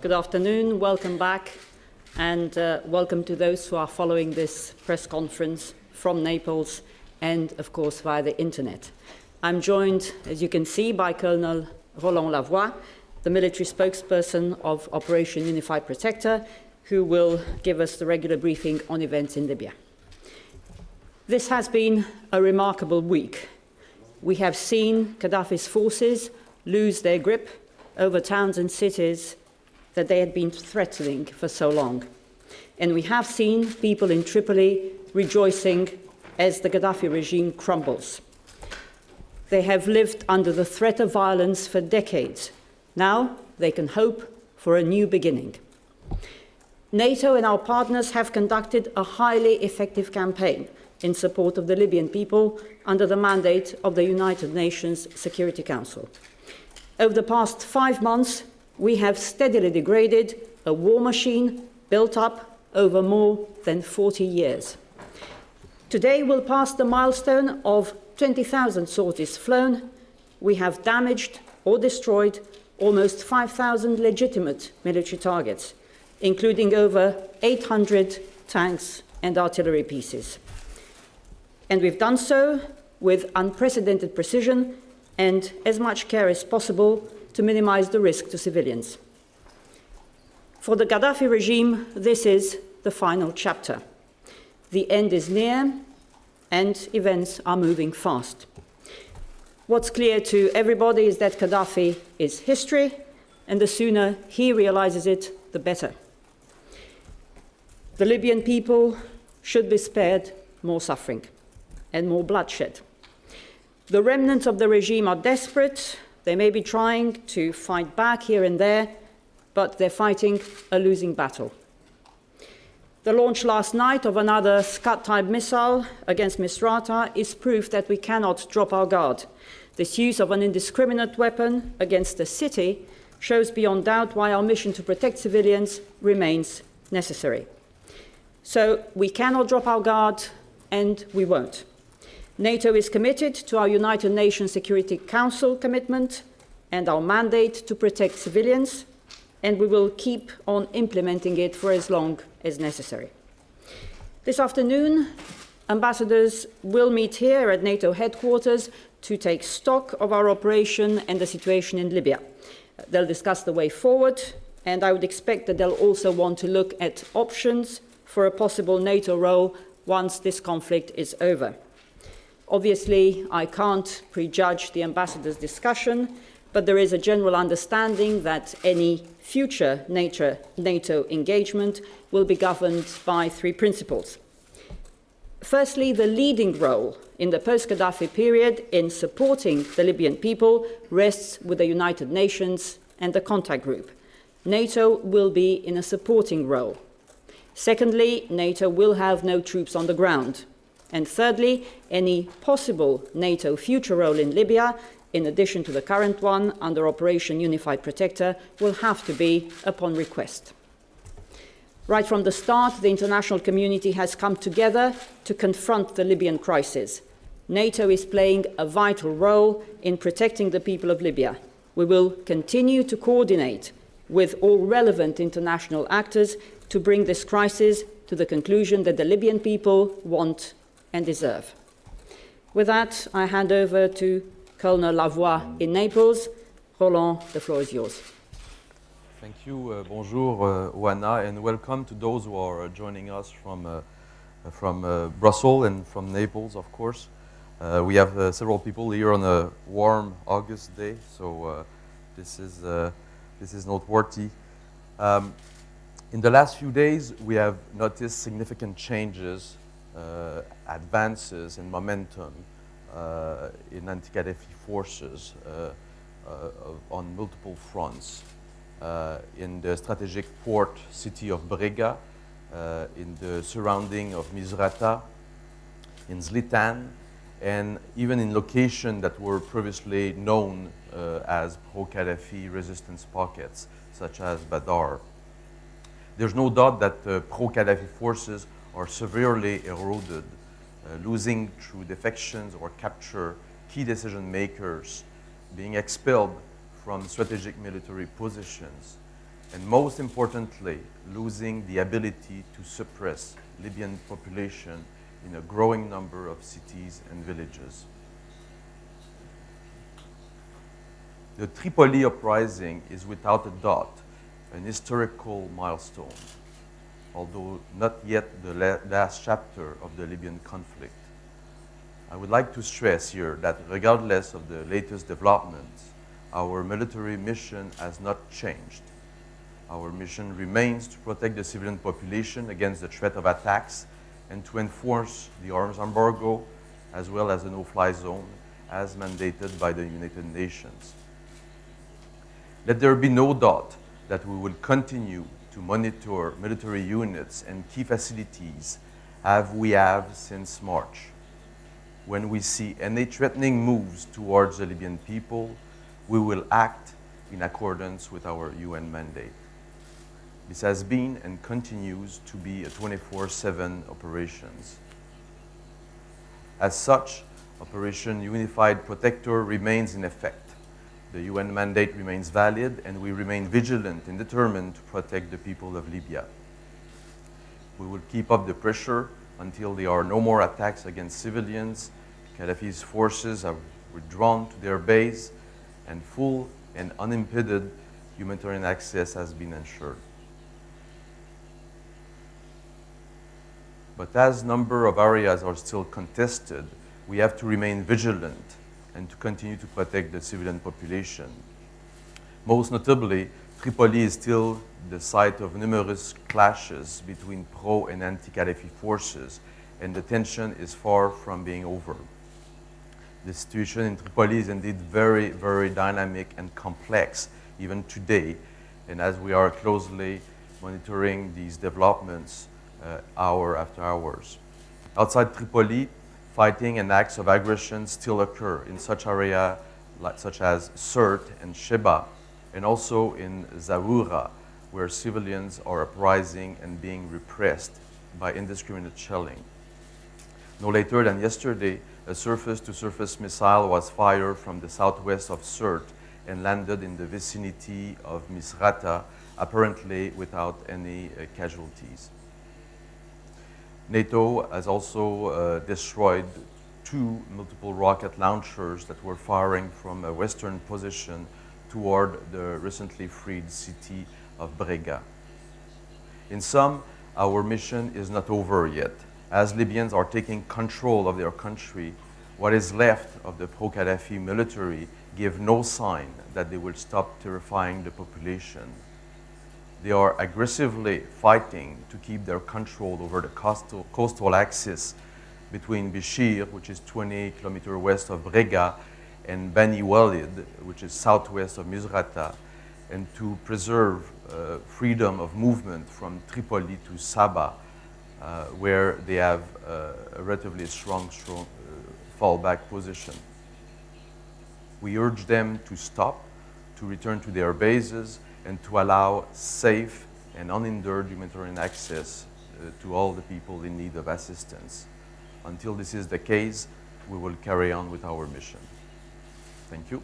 Good afternoon, welcome back, and welcome to those who are following this press conference from Naples and, of course, via the internet. I'm joined, as you can see, by Colonel Roland Lavoie, the military spokesperson of Operation Unified Protector, who will give us the regular briefing on events in Libya. This has been a remarkable week. We have seen Gaddafi's forces lose their grip over towns and cities that they had been threatening for so long. And we have seen people in Tripoli rejoicing as the Gaddafi regime crumbles. They have lived under the threat of violence for decades. Now they can hope for a new beginning. NATO and our partners have conducted a highly effective campaign in support of the Libyan people under the mandate of the United Nations Security Council. Over the past 5 months, we have steadily degraded a war machine built up over more than 40 years. Today we'll pass the milestone of 20,000 sorties flown. We have damaged or destroyed almost 5,000 legitimate military targets, including over 800 tanks and artillery pieces. And we've done so with unprecedented precision and as much care as possible to minimize the risk to civilians. For the Gaddafi regime, this is the final chapter. The end is near, and events are moving fast. What's clear to everybody is that Gaddafi is history, and the sooner he realizes it, the better. The Libyan people should be spared more suffering and more bloodshed. The remnants of the regime are desperate. They may be trying to fight back here and there, but they're fighting a losing battle. The launch last night of another Scud-type missile against Misrata is proof that we cannot drop our guard. This use of an indiscriminate weapon against a city shows beyond doubt why our mission to protect civilians remains necessary. So we cannot drop our guard, and we won't. NATO is committed to our United Nations Security Council commitment and our mandate to protect civilians, and we will keep on implementing it for as long as necessary. This afternoon, ambassadors will meet here at NATO headquarters to take stock of our operation and the situation in Libya. They'll discuss the way forward, and I would expect that they'll also want to look at options for a possible NATO role once this conflict is over. Obviously, I can't prejudge the ambassadors' discussion, but there is a general understanding that any future NATO engagement will be governed by 3 principles. Firstly, the leading role in the post-Gaddafi period in supporting the Libyan people rests with the United Nations and the contact group. NATO will be in a supporting role. Secondly, NATO will have no troops on the ground. And thirdly, any possible NATO future role in Libya, in addition to the current one under Operation Unified Protector, will have to be upon request. Right from the start, the international community has come together to confront the Libyan crisis. NATO is playing a vital role in protecting the people of Libya. We will continue to coordinate with all relevant international actors to bring this crisis to the conclusion that the Libyan people want and deserve. With that, I hand over to Colonel Lavoie in Naples. Roland, the floor is yours. Thank you. Bonjour, Oana, and welcome to those who are joining us from Brussels and from Naples, of course. We have several people here on a warm August day, so this is noteworthy. In the last few days, we have noticed significant changes, advances and momentum in anti-Gaddafi forces on multiple fronts. In the strategic port city of Brega, in the surrounding of Misrata, in Zlitan, and even in locations that were previously known as pro-Gaddafi resistance pockets, such as Badar. There's no doubt that pro-Gaddafi forces are severely eroded, losing through defections or capture key decision makers, being expelled from strategic military positions, and most importantly, losing the ability to suppress Libyan population in a growing number of cities and villages. The Tripoli uprising is without a doubt an historical milestone, although not yet the last chapter of the Libyan conflict. I would like to stress here that regardless of the latest developments, our military mission has not changed. Our mission remains to protect the civilian population against the threat of attacks and to enforce the arms embargo as well as the no-fly zone as mandated by the United Nations. Let there be no doubt that we will continue to monitor military units and key facilities as we have since March. When we see any threatening moves towards the Libyan people, we will act in accordance with our UN mandate. This has been and continues to be a 24/7 operations. As such, Operation Unified Protector remains in effect. The UN mandate remains valid, and we remain vigilant and determined to protect the people of Libya. We will keep up the pressure until there are no more attacks against civilians, Gaddafi's forces have withdrawn to their base, and full and unimpeded humanitarian access has been ensured. But as a number of areas are still contested, we have to remain vigilant and to continue to protect the civilian population. Most notably, Tripoli is still the site of numerous clashes between pro and anti-Gaddafi forces, and the tension is far from being over. The situation in Tripoli is indeed very, very dynamic and complex, even today, and as we are closely monitoring these developments hour after hours. Outside Tripoli, fighting and acts of aggression still occur in such areas such as Sirte and Sheba, and also in Zaroura, where civilians are uprising and being repressed by indiscriminate shelling. No later than yesterday, a surface-to-surface missile was fired from the southwest of Sirte and landed in the vicinity of Misrata, apparently without any casualties. NATO has also destroyed two multiple rocket launchers that were firing from a western position toward the recently freed city of Brega. In sum, our mission is not over yet. As Libyans are taking control of their country, what is left of the pro-Gaddafi military give no sign that they will stop terrifying the population. They are aggressively fighting to keep their control over the coastal axis between Bishir, which is 20 kilometers west of Brega, and Bani Walid, which is southwest of Misrata, and to preserve freedom of movement from Tripoli to Saba, where they have a relatively strong fallback position. We urge them to stop, to return to their bases, and to allow safe and unhindered humanitarian access to all the people in need of assistance. Until this is the case, we will carry on with our mission. Thank you.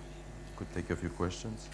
Could take a few questions.